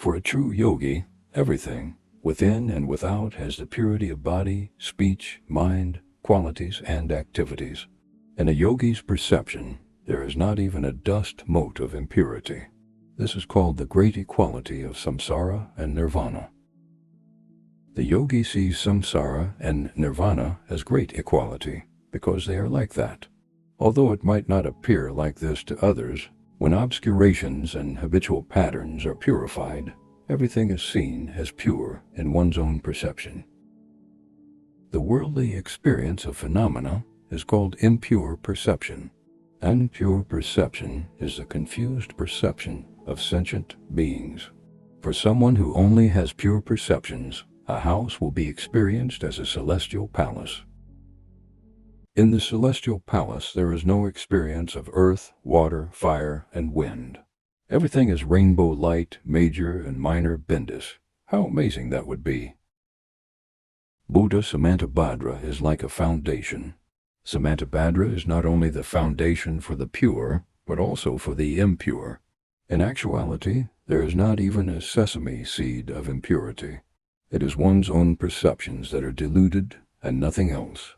For a true yogi, everything, within and without, has the purity of body, speech, mind, qualities, and activities. In a yogi's perception, there is not even a dust mote of impurity. This is called the great equality of samsara and nirvana. The yogi sees samsara and nirvana as great equality because they are like that. Although it might not appear like this to others, when obscurations and habitual patterns are purified, everything is seen as pure in one's own perception. The worldly experience of phenomena is called impure perception. And pure perception is the confused perception of sentient beings. For someone who only has pure perceptions, a house will be experienced as a celestial palace. In the celestial palace, there is no experience of earth, water, fire, and wind. Everything is rainbow light, major and minor bindus. How amazing that would be! Buddha Samantabhadra is like a foundation. Samantabhadra is not only the foundation for the pure, but also for the impure. In actuality, there is not even a sesame seed of impurity. It is one's own perceptions that are diluted and nothing else.